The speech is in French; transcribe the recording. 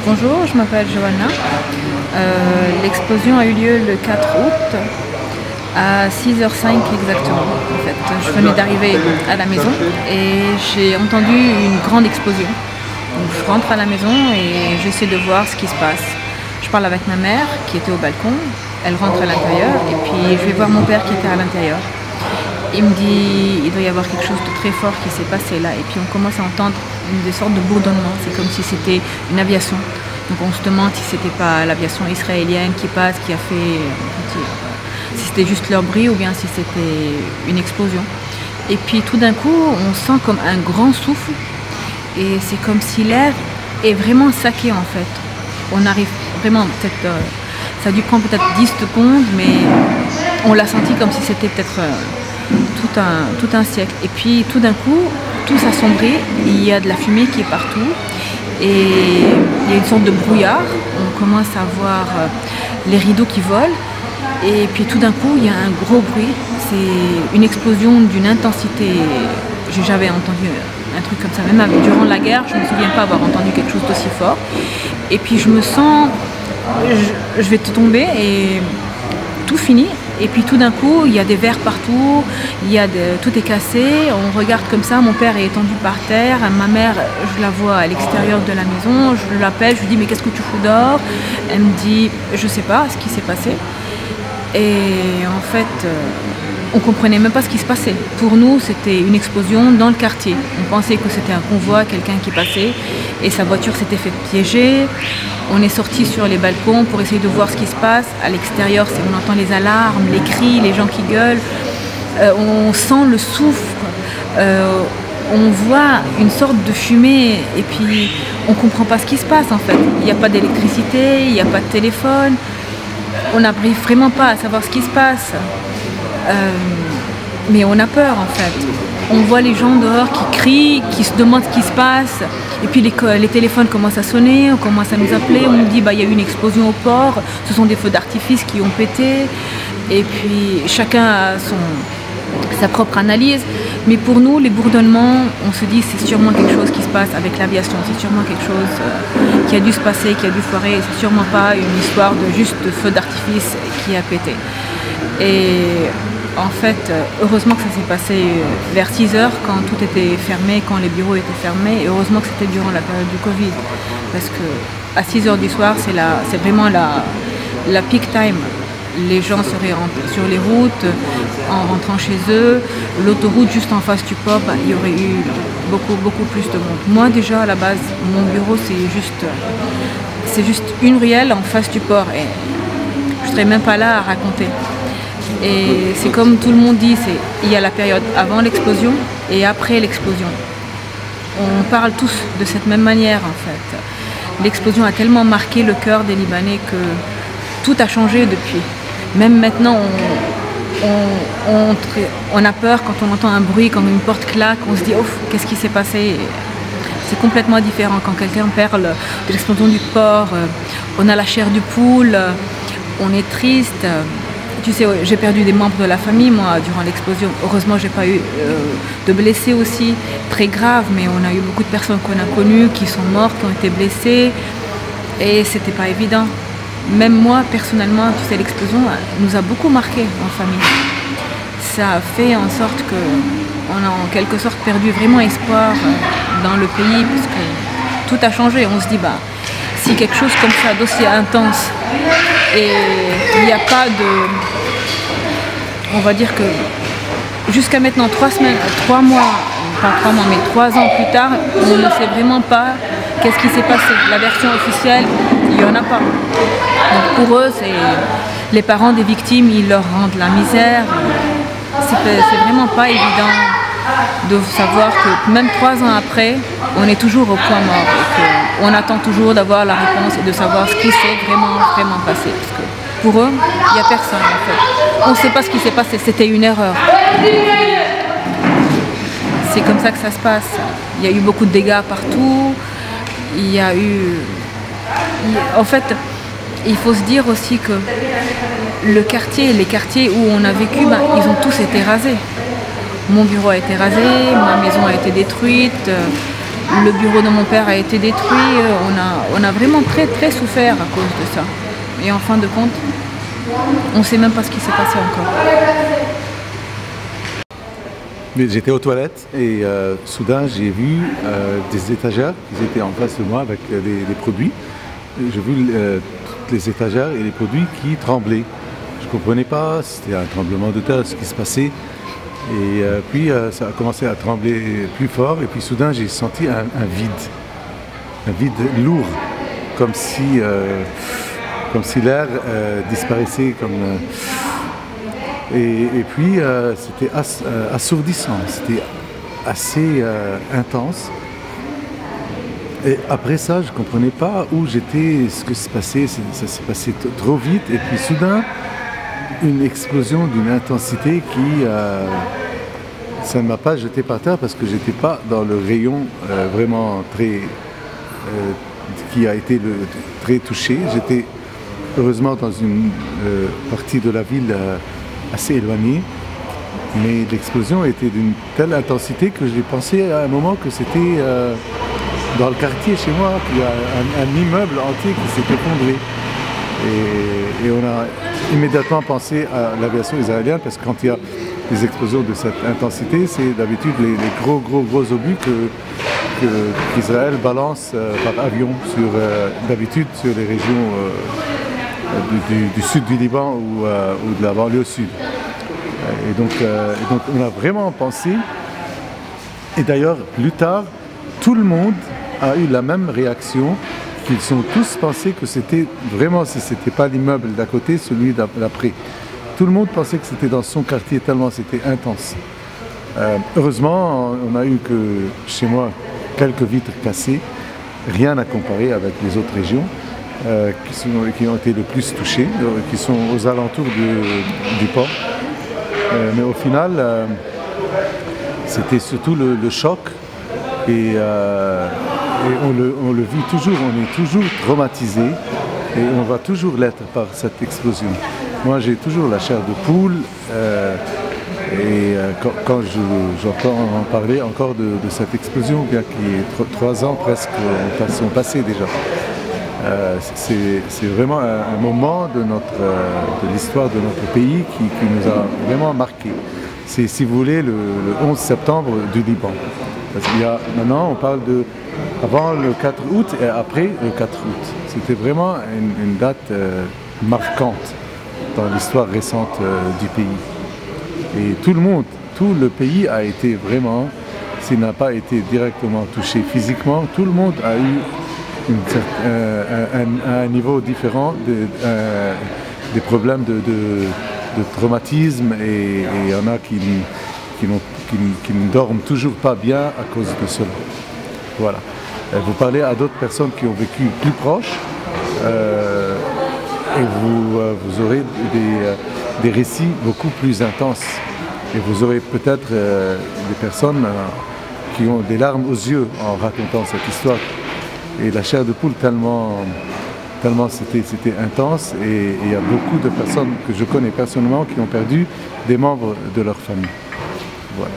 Bonjour, je m'appelle Johanna. L'explosion a eu lieu le 4 août à 6h05 exactement. En fait, je venais d'arriver à la maison et j'ai entendu une grande explosion. Donc, je rentre à la maison et j'essaie de voir ce qui se passe. Je parle avec ma mère qui était au balcon, elle rentre à l'intérieur et puis je vais voir mon père qui était à l'intérieur. Il me dit il doit y avoir quelque chose de très fort qui s'est passé là, et puis on commence à entendre des sortes de bourdonnements, c'est comme si c'était une aviation. Donc on se demande si c'était pas l'aviation israélienne qui passe, qui a fait, si c'était juste leur bruit ou bien si c'était une explosion. Et puis tout d'un coup on sent comme un grand souffle et c'est comme si l'air est vraiment saqué en fait. On arrive vraiment peut-être, ça a dû prendre peut-être 10 secondes, mais on l'a senti comme si c'était peut-être tout un siècle. Et puis tout d'un coup, tout s'assombrit, il y a de la fumée qui est partout et il y a une sorte de brouillard. On commence à voir les rideaux qui volent et puis tout d'un coup, il y a un gros bruit. C'est une explosion d'une intensité. J'ai jamais entendu un truc comme ça. Même durant la guerre, je ne me souviens pas avoir entendu quelque chose d'aussi fort. Et puis je me sens, je vais tomber et tout finit. Et puis tout d'un coup, il y a des verres partout, tout est cassé, on regarde comme ça, mon père est étendu par terre, ma mère, je la vois à l'extérieur de la maison, je l'appelle, je lui dis mais qu'est-ce que tu fous dehors? Elle me dit je sais pas ce qui s'est passé. Et en fait, on comprenait même pas ce qui se passait. Pour nous, c'était une explosion dans le quartier. On pensait que c'était un convoi, quelqu'un qui passait, et sa voiture s'était fait piéger. On est sorti sur les balcons pour essayer de voir ce qui se passe. À l'extérieur, on entend les alarmes, les cris, les gens qui gueulent. On sent le souffle. On voit une sorte de fumée et puis on ne comprend pas ce qui se passe en fait. Il n'y a pas d'électricité, il n'y a pas de téléphone. On n'arrive vraiment pas à savoir ce qui se passe. Mais on a peur en fait. On voit les gens dehors qui crient, qui se demandent ce qui se passe. Et puis les téléphones commencent à sonner, on commence à nous appeler, on nous dit bah, y a eu une explosion au port, ce sont des feux d'artifice qui ont pété. Et puis chacun a sa propre analyse. Mais pour nous, les bourdonnements, on se dit c'est sûrement quelque chose qui se passe avec l'aviation, c'est sûrement quelque chose qui a dû se passer, qui a dû foirer, c'est sûrement pas une histoire de juste de feu d'artifice qui a pété. Et en fait, heureusement que ça s'est passé vers 6h quand tout était fermé, quand les bureaux étaient fermés. Et heureusement que c'était durant la période du Covid. Parce qu'à 6h du soir, c'est vraiment la peak time. Les gens seraient sur les routes, en rentrant chez eux. L'autoroute juste en face du port, il y aurait eu beaucoup plus de monde. Moi déjà, à la base, mon bureau, c'est juste une ruelle en face du port. Et je ne serais même pas là à raconter. Et c'est comme tout le monde dit, il y a la période avant l'explosion et après l'explosion. On parle tous de cette même manière en fait. L'explosion a tellement marqué le cœur des Libanais que tout a changé depuis. Même maintenant, on a peur quand on entend un bruit, quand une porte claque, on se dit oh, qu'est-ce qui s'est passé? C'est complètement différent quand quelqu'un parle de l'explosion du port, on a la chair du poule, on est triste. Tu sais, j'ai perdu des membres de la famille, moi, durant l'explosion. Heureusement, j'ai pas eu de blessés aussi, très graves, mais on a eu beaucoup de personnes qu'on a connues, qui sont mortes, qui ont été blessées, et c'était pas évident. Même moi, personnellement, tu sais, l'explosion nous a beaucoup marqué en famille. Ça a fait en sorte qu'on a en quelque sorte perdu vraiment espoir dans le pays, parce que tout a changé. On se dit, bah, si quelque chose comme ça, d'aussi intense, et il n'y a pas de... On va dire que jusqu'à maintenant, 3 mois, pas 3 mois, mais 3 ans plus tard, on ne sait vraiment pas qu'est-ce qui s'est passé. La version officielle, il n'y en a pas. Donc pour eux, les parents des victimes, ils leur rendent la misère. C'est vraiment pas évident de savoir que même 3 ans après, on est toujours au point mort. Et on attend toujours d'avoir la réponse et de savoir ce qui s'est vraiment passé. Parce que pour eux, il n'y a personne en fait. On ne sait pas ce qui s'est passé, c'était une erreur. C'est comme ça que ça se passe. Il y a eu beaucoup de dégâts partout. Il y a eu... En fait, il faut se dire aussi que les quartiers où on a vécu, ils ont tous été rasés. Mon bureau a été rasé, ma maison a été détruite. Le bureau de mon père a été détruit. On a vraiment très souffert à cause de ça. Et en fin de compte, on ne sait même pas ce qui s'est passé encore. J'étais aux toilettes et soudain j'ai vu des étagères qui étaient en face de moi avec des produits. J'ai vu toutes les étagères et les produits qui tremblaient. Je ne comprenais pas, c'était un tremblement de terre, ce qui se passait. Et puis ça a commencé à trembler plus fort et puis soudain j'ai senti un vide lourd, comme si l'air disparaissait. Et puis c'était assourdissant, c'était assez intense. Et après ça, je ne comprenais pas où j'étais, ce que se passait, ça s'est passé trop vite. Et puis soudain, une explosion d'une intensité qui, ça ne m'a pas jeté par terre parce que je n'étais pas dans le rayon vraiment qui a été très touché. J'étais heureusement dans une partie de la ville assez éloignée, mais l'explosion était d'une telle intensité que j'ai pensé à un moment que c'était dans le quartier chez moi, qu'il y a un immeuble entier qui s'est effondré. Et on a immédiatement pensé à l'aviation israélienne parce que quand il y a des explosions de cette intensité, c'est d'habitude les gros obus qu'Israël balance par avion, d'habitude sur les régions du sud du Liban ou de la banlieue sud. Et donc on a vraiment pensé, et d'ailleurs plus tard, tout le monde a eu la même réaction, qu'ils ont tous pensé que c'était vraiment, si ce n'était pas l'immeuble d'à côté, celui d'après. Tout le monde pensait que c'était dans son quartier tellement c'était intense. Heureusement, on a eu que chez moi quelques vitres cassées, rien à comparer avec les autres régions. Qui ont été le plus touchés, qui sont aux alentours du port. Mais au final, c'était surtout le choc et on le vit toujours, on est toujours traumatisé et on va toujours l'être par cette explosion. Moi j'ai toujours la chair de poule et quand j'entends parler encore de cette explosion, bien qu'il y ait 3 ans presque sont passés déjà. C'est vraiment un moment de l'histoire de notre pays qui nous a vraiment marqué. C'est, si vous voulez, le 11 septembre du Liban. Parce qu'il y a, maintenant, on parle de avant le 4 août et après le 4 août. C'était vraiment une date marquante dans l'histoire récente du pays. Et tout le pays a été vraiment, s'il n'a pas été directement touché physiquement, tout le monde a eu un niveau différent des problèmes de traumatisme et il y en a qui ne dorment toujours pas bien à cause de cela. Voilà. Vous parlez à d'autres personnes qui ont vécu plus proche et vous aurez des récits beaucoup plus intenses et vous aurez peut-être des personnes qui ont des larmes aux yeux en racontant cette histoire. Et la chair de poule tellement c'était intense et il y a beaucoup de personnes que je connais personnellement qui ont perdu des membres de leur famille. Voilà.